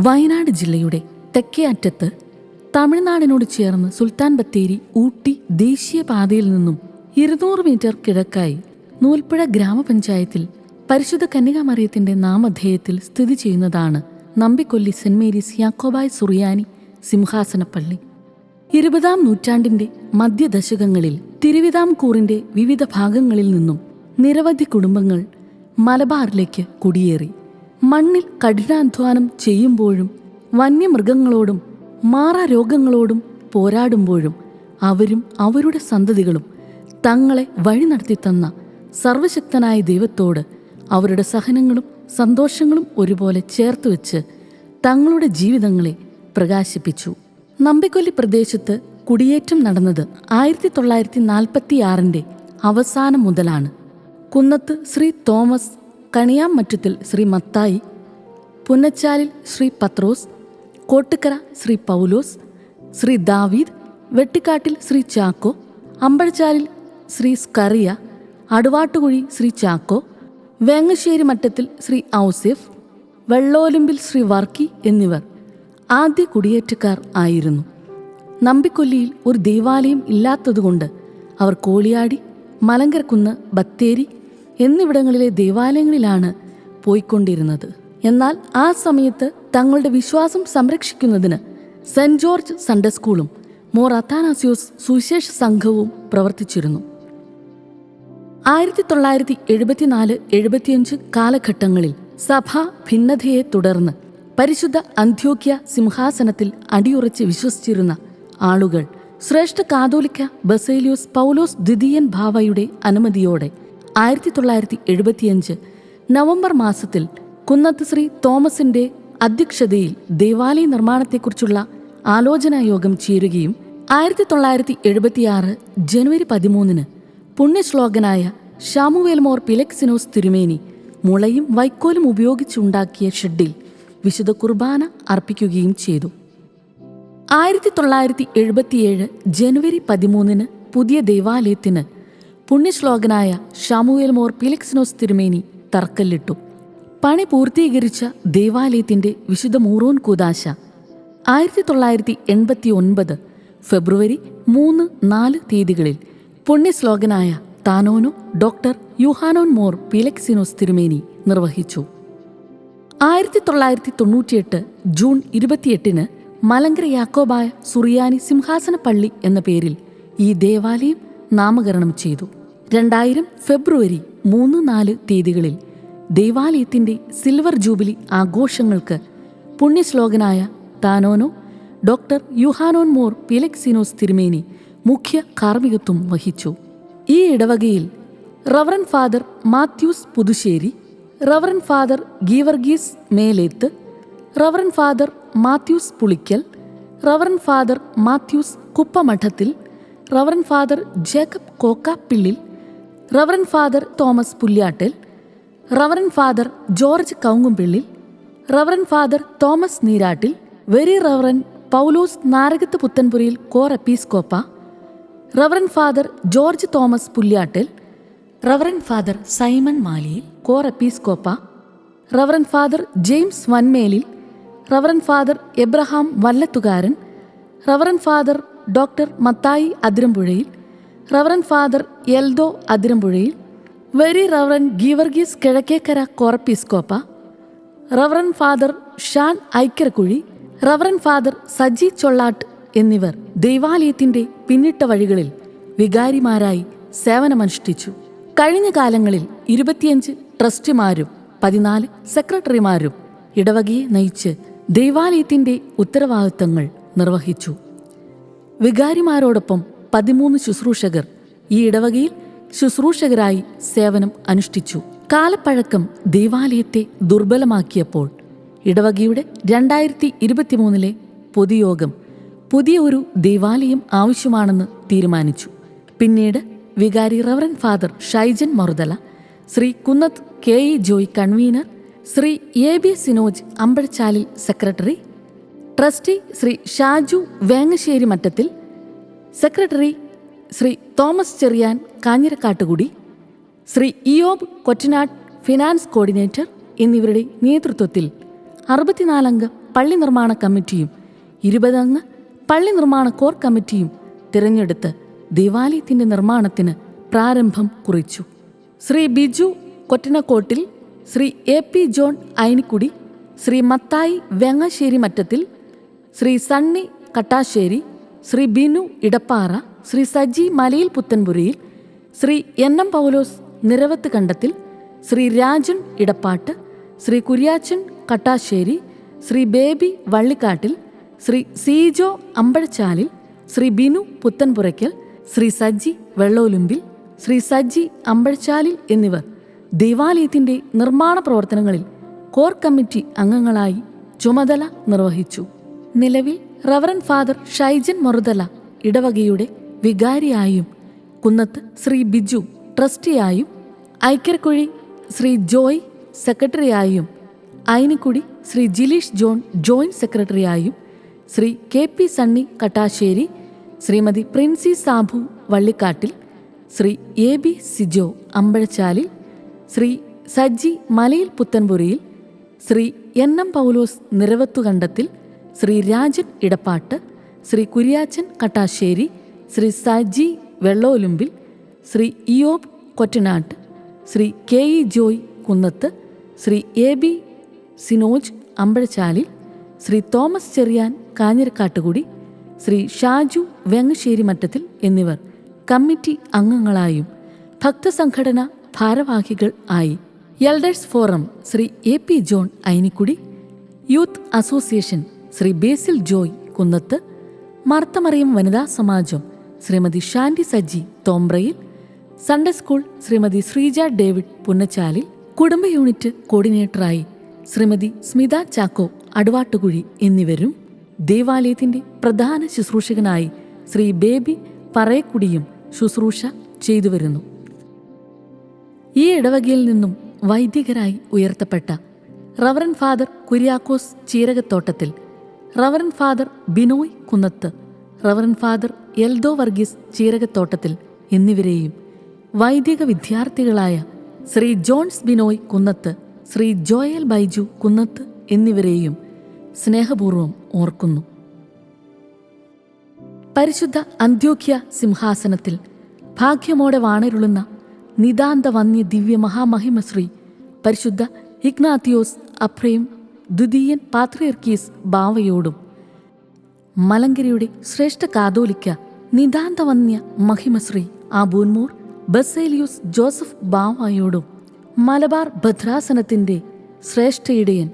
വയനാട് ജില്ലയുടെ തെക്കേ അറ്റത്ത് തമിഴ്നാടിനോട് ചേർന്ന് സുൽത്താൻ ബത്തേരി ഊട്ടി ദേശീയപാതയിൽ നിന്നും 200 മീറ്റർ കിഴക്കായി നൂൽപ്പുഴ ഗ്രാമപഞ്ചായത്തിൽ പരിശുദ്ധ കന്യകാമറിയത്തിന്റെ നാമധേയത്തിൽ സ്ഥിതി ചെയ്യുന്നതാണ് നമ്പിക്കൊല്ലി സെന്റ് മേരീസ് യാക്കോബായ സുറിയാനി സിംഹാസനപ്പള്ളി. 20-ാം നൂറ്റാണ്ടിന്റെ മധ്യദശകങ്ങളിൽ തിരുവിതാംകൂറിന്റെ വിവിധ ഭാഗങ്ങളിൽ നിന്നും നിരവധി കുടുംബങ്ങൾ മലബാറിലേക്ക് കുടിയേറി. മണ്ണിൽ കഠിനാധ്വാനം ചെയ്യുമ്പോഴും വന്യമൃഗങ്ങളോടും മാറാരോഗങ്ങളോടും പോരാടുമ്പോഴും അവരും അവരുടെ സന്തതികളും തങ്ങളെ വഴി നടത്തിത്തന്ന സർവശക്തനായ ദൈവത്തോട് അവരുടെ സഹനങ്ങളും സന്തോഷങ്ങളും ഒരുപോലെ ചേർത്തുവെച്ച് തങ്ങളുടെ ജീവിതങ്ങളെ പ്രകാശിപ്പിച്ചു. നമ്പിക്കൊല്ലി പ്രദേശത്ത് കുടിയേറ്റം നടന്നത് 1946 അവസാനം മുതലാണ്. കുന്നത്ത് ശ്രീ തോമസ്, കണിയാമറ്റത്തിൽ ശ്രീ മത്തായി, പുന്നച്ചാലിൽ ശ്രീ പത്രോസ്, കോട്ടുക്കര ശ്രീ പൗലോസ്, ശ്രീ ദാവീദ്, വെട്ടിക്കാട്ടിൽ ശ്രീ ചാക്കോ, അമ്പഴച്ചാലിൽ ശ്രീ സ്കറിയ, അടുവാട്ടുകുഴി ശ്രീ ചാക്കോ, വേങ്ങശ്ശേരി മറ്റത്തിൽ ശ്രീ ഔസേഫ്, വെള്ളോലിമ്പിൽ ശ്രീ വർക്കി എന്നിവർ ആദ്യ കുടിയേറ്റക്കാർ ആയിരുന്നു. നമ്പിക്കൊല്ലിയിൽ ഒരു ദേവാലയം ഇല്ലാത്തതുകൊണ്ട് അവർ കോളിയാടി, മലങ്കരക്കുന്ന്, ബത്തേരി എന്നിവിടങ്ങളിലെ ദേവാലയങ്ങളിലാണ് പോയിക്കൊണ്ടിരുന്നത്. എന്നാൽ ആ സമയത്ത് തങ്ങളുടെ വിശ്വാസം സംരക്ഷിക്കുന്നതിന് സെന്റ് ജോർജ് സൺഡേ സ്കൂളും മോർ അത്താനാസ്യോസ് സുവിശേഷ സംഘവും പ്രവർത്തിച്ചിരുന്നു. 1974-75 കാലഘട്ടങ്ങളിൽ സഭാ ഭിന്നതയെ തുടർന്ന് പരിശുദ്ധ അന്ത്യോക്യ സിംഹാസനത്തിൽ അടിയുറച്ച് വിശ്വസിച്ചിരുന്ന ആളുകൾ ശ്രേഷ്ഠ കാതോലിക്ക ബസേലിയോസ് പൗലോസ് ദ്വിതീയൻ ബാവയുടെ അനുമതിയോടെ 1975 നവംബർ മാസത്തിൽ കുന്നത്ത് ശ്രീ തോമസിന്റെ അധ്യക്ഷതയിൽ ദേവാലയ നിർമ്മാണത്തെക്കുറിച്ചുള്ള ആലോചനായോഗം ചേരുകയും 1976 ജനുവരി 13 പുണ്യശ്ലോകനായ ശാമുവേൽ മോർ പിലക്സിനോസ് തിരുമേനി മുളയും വൈക്കോലും ഉപയോഗിച്ചുണ്ടാക്കിയ ഷെഡിൽ വിശുദ്ധ കുർബാന അർപ്പിക്കുകയും ചെയ്തു. 1977 ജനുവരി 13 പുതിയ ദേവാലയത്തിന് പുണ്യശ്ലോകനായ ശാമുവേൽ മോർ പിലക്സിനോസ് തിരുമേനി തറക്കല്ലിട്ടു. പണി പൂർത്തീകരിച്ച ദേവാലയത്തിന്റെ വിശുദ്ധ മൂറോൻ കൂദാശ 1989 ഫെബ്രുവരി 3-4 തീയതികളിൽ പുണ്യശ്ലോകനായ താനോനോ ഡോക്ടർ യുഹാനോൻ മോർ പിലക്സിനോസ് തിരുമേനി നിർവഹിച്ചു. 1998 ജൂൺ 28 മലങ്കര യാക്കോബായ സുറിയാനി സിംഹാസനപ്പള്ളി എന്ന പേരിൽ ഈ ദേവാലയം നാമകരണം ചെയ്തു. 2000 ഫെബ്രുവരി 3-4 തീയതികളിൽ ദേവാലയത്തിന്റെ സിൽവർ ജൂബിലി ആഘോഷങ്ങൾക്ക് പുണ്യശ്ലോകനായ താനോനോ ഡോക്ടർ യുഹാനോൻ മോർ പിലക്സിനോസ് തിരുമേനി മുഖ്യ കാർമ്മികത്വം വഹിച്ചു. ഈ ഇടവകയിൽ reverend father Mathews Puthussery, reverend father Geevarghese Meleth, reverend father Mathews Pulickal, reverend father Mathews Kuppamadathil, reverend father Jacob Kokkappillil, reverend father Thomas Pulyattal, reverend father George Kaungumpillil, reverend father Thomas Neerattil, very reverend Paulose Narakath Puthenpurayil Cor Episcopa, reverend father George Thomas Pulyattal, reverend father Simon Maliyil Cor Episcopa, reverend father James വൻമേലിൽ, reverend father Abraham Vallathukaran, reverend father doctor Mathai Athirampuzhayil, reverend father Eldho Athirampuzhayil, very reverend Geevarghese Kizhakkekara Corepiscopa, reverend father Shan Aikkarakuzhi, reverend father Saji Chollattu എന്നിവർ ദൈവാലയത്തിന്റെ പിന്നിട്ട വഴികളിൽ വികാരിമാരായി സേവനമനുഷ്ഠിച്ചു. കഴിഞ്ഞ കാലങ്ങളിൽ 25 ട്രസ്റ്റിമാരും 14 സെക്രട്ടറിമാരും ഇടവകയെ നയിച്ച് ദൈവാലയത്തിന്റെ ഉത്തരവാദിത്തങ്ങൾ നിർവഹിച്ചു. വികാരിമാരോടൊപ്പം 13 ശുശ്രൂഷകർ ഈ ഇടവകയിൽ ശുശ്രൂഷകരായി സേവനം അനുഷ്ഠിച്ചു. കാലപ്പഴക്കം ദൈവാലയത്തെ ദുർബലമാക്കിയപ്പോൾ ഇടവകയുടെ 2023 പൊതുയോഗം പുതിയ ഒരു ദേവാലയം ആവശ്യമാണെന്ന് തീരുമാനിച്ചു. പിന്നീട് വികാരി reverend father Shaijan Maruthala, Shri Kunnath KE Joy convener, Shri AB Sinoj Ambazhachalil secretary, trustee Shri Shaju Vengassery Mattathil, secretary Shri Thomas Cherian Kanjirakattukudi, Shri Iyob Kottanad finance coordinator എന്നിവരുടെ നേതൃത്വത്തിൽ 64 അംഗ പള്ളി നിർമ്മാണ കമ്മിറ്റിയും 20 അംഗ പള്ളി നിർമ്മാണ കോർ കമ്മിറ്റിയും തിരഞ്ഞെടുത്ത് ദേവാലയത്തിൻ്റെ നിർമ്മാണത്തിന് പ്രാരംഭം കുറിച്ചു. ശ്രീ ബിജു കൊറ്റനക്കോട്ടിൽ, ശ്രീ AP ജോൺ ഐനിക്കുടി, ശ്രീ മത്തായി വെങ്ങശ്ശേരി മറ്റത്തിൽ, ശ്രീ സണ്ണി കട്ടാശ്ശേരി, ശ്രീ ബിനു ഇടപ്പാറ, ശ്രീ സജി മലയിൽ പുത്തൻപുരയിൽ, ശ്രീ NM പൗലോസ് നിരവത്ത് കണ്ടത്തിൽ, ശ്രീ രാജൻ ഇടപ്പാട്ട്, ശ്രീ കുര്യാച്ചൻ കട്ടാശ്ശേരി, ശ്രീ ബേബി വള്ളിക്കാട്ടിൽ, ശ്രീ സീജോ അമ്പഴച്ചാലിൽ, ശ്രീ ബിനു പുത്തൻപുരയ്ക്കൽ, ശ്രീ സജ്ജി വെള്ളോലുമ്പിൽ, ശ്രീ സജ്ജി അമ്പഴച്ചാലിൽ എന്നിവർ ദേവാലയത്തിൻ്റെ നിർമ്മാണ പ്രവർത്തനങ്ങളിൽ കോർ കമ്മിറ്റി അംഗങ്ങളായി ചുമതല നിർവഹിച്ചു. നിലവിൽ റവറൻ ഫാദർ ഷൈജൻ മറുതല ഇടവകയുടെ വികാരിയായും, കുന്നത്ത് ശ്രീ ബിജു ട്രസ്റ്റിയായും, ഐക്കരക്കുഴി ശ്രീ ജോയ് സെക്രട്ടറിയായും, ഐനിക്കുടി ശ്രീ ജിലീഷ് ജോൺ ജോയിന്റ് സെക്രട്ടറിയായും, Shri KP Sunny Kattassery, Shrimati Princy Sabu Vallikattil, Shri AB Sijo Ambazhachalil, Shri Saji Malayil Puthenpurayil, Shri NM പൗലോസ് നിരവത്തുകണ്ടത്തിൽ, Shri Rajan Edappattu, Shri Kuriachan കട്ടാശ്ശേരി, Shri Saji Vellolumpil, Shri Iyob Kottanattu, Shri KE Joy Kunnath, Shri AB Sinoj Ambazhachalil, Shri Thomas Cherian Kanjirakattukudi, Shri Shaju Vengassery Mattathil എന്നിവർ കമ്മിറ്റി അംഗങ്ങളായും ഭക്തസംഘടന ഭാരവാഹികൾ ആയി. Elders forum Shri AP John Ainikkudi, youth association Shri Basil Joy Kunnath, Marthamariyam Vanitha Samajam Shrimati Shandy Saji Thombrayil, Sunday school Shrimati Sreeja David Punnachalil, കുടുംബ യൂണിറ്റ് കോർഡിനേറ്ററായി ശ്രീമതി സ്മിത ചാക്കോ അടുവാട്ടുകുഴി എന്നിവരും, ദേവാലയത്തിൻ്റെ പ്രധാന ശുശ്രൂഷകനായി ശ്രീ ബേബി പറയക്കുടിയും ശുശ്രൂഷ ചെയ്തുവരുന്നു. ഈ ഇടവകയിൽ നിന്നും വൈദികരായി ഉയർത്തപ്പെട്ട reverend father Kuriakose Cheerakathottathil, reverend father Binoy Kunnath, reverend father Eldho Varghese Cheerakathottathil എന്നിവരെയും, വൈദിക വിദ്യാർത്ഥികളായ ശ്രീ ജോൺസ് ബിനോയ് കുന്നത്ത്, ശ്രീ ജോയൽ ബൈജു കുന്നത്ത് എന്നിവരെയും സ്നേഹപൂർവം ഓർക്കുന്നു. പരിശുദ്ധ അന്ത്യോഖ്യ സിംഹാസനത്തിൽ ഭാഗ്യമോടെ വാണരുളുന്ന നിതാന്ത വന്യ ദിവ്യ മഹാമഹിമശ്രീ പരിശുദ്ധ ഇഗ്നാത്തിയോസ് അഫ്രേം ദ്വിതീയൻ പാത്രിയർക്കീസ് ബാവയോടും, മലങ്കരയുടെ ശ്രേഷ്ഠ കാതോലിക്ക നിതാന്ത വന്യ മഹിമശ്രീ ആബൂൻമോർ ബസേലിയൂസ് ജോസഫ് ബാവയോടും, മലബാർ ഭദ്രാസനത്തിൻ്റെ ശ്രേഷ്ഠ ഇടയൻ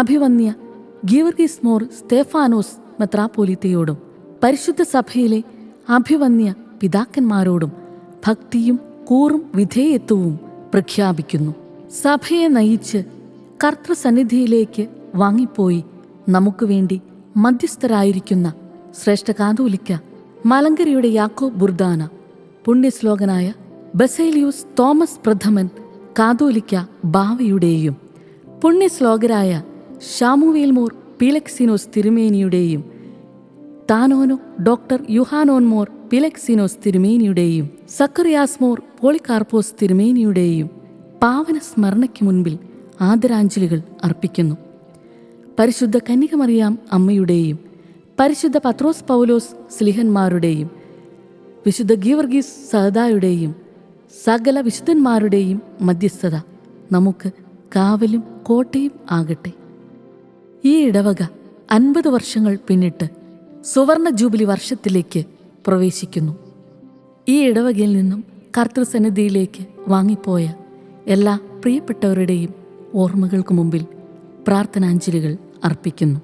അഭിവന്യ ഗീവർഗീസ് മോർ സ്തേഫാനോസ് മെത്രാപ്പോലീത്തയോടും, പരിശുദ്ധ സഭയിലെ അഭിവന്യ പിതാക്കന്മാരോടും ഭക്തിയും കൂറും വിധേയത്വവും പ്രഖ്യാപിക്കുന്നു. സഭയെ നയിച്ച് കർത്തൃസന്നിധിയിലേക്ക് വാങ്ങിപ്പോയി നമുക്ക് വേണ്ടി മധ്യസ്ഥരായിരിക്കുന്ന ശ്രേഷ്ഠ കാതോലിക്ക മലങ്കരയുടെ യാക്കോബ് ബുർദാന, പുണ്യശ്ലോകനായ ബസേലിയൂസ് തോമസ് പ്രഥമൻ കാതോലിക്ക ബാവയുടെയും, പുണ്യശ്ലോകരായ ഷാമുവേൽ മോർ പീലക്സിനോസ് തിരുമേനിയുടെയും, താനോനോ ഡോക്ടർ യുഹാനോൻ മോർ പീലക്സിനോസ് തിരുമേനിയുടെയും, സക്കറിയാസ് മോർ പോളികാർപ്പോസ് തിരുമേനിയുടെയും പാവന സ്മരണയ്ക്ക് മുൻപിൽ ആദരാഞ്ജലികൾ അർപ്പിക്കുന്നു. പരിശുദ്ധ കന്യകമറിയാം അമ്മയുടെയും, പരിശുദ്ധ പത്രോസ് പൗലോസ് സ്ലിഹന്മാരുടെയും, വിശുദ്ധ ഗീവർഗീസ് സഹദായുടെയും സകല വിശുദ്ധന്മാരുടെയും മധ്യസ്ഥത നമുക്ക് കാവലും കോട്ടയും ആകട്ടെ. ഈ ഇടവക 50 വർഷങ്ങൾ പിന്നിട്ട് സുവർണ ജൂബിലി വർഷത്തിലേക്ക് പ്രവേശിക്കുന്നു. ഈ ഇടവകയിൽ നിന്നും കർത്തൃസന്നിധിയിലേക്ക് വാങ്ങിപ്പോയ എല്ലാ പ്രിയപ്പെട്ടവരുടെയും ഓർമ്മകൾക്ക് മുമ്പിൽ പ്രാർത്ഥനാഞ്ജലികൾ അർപ്പിക്കുന്നു.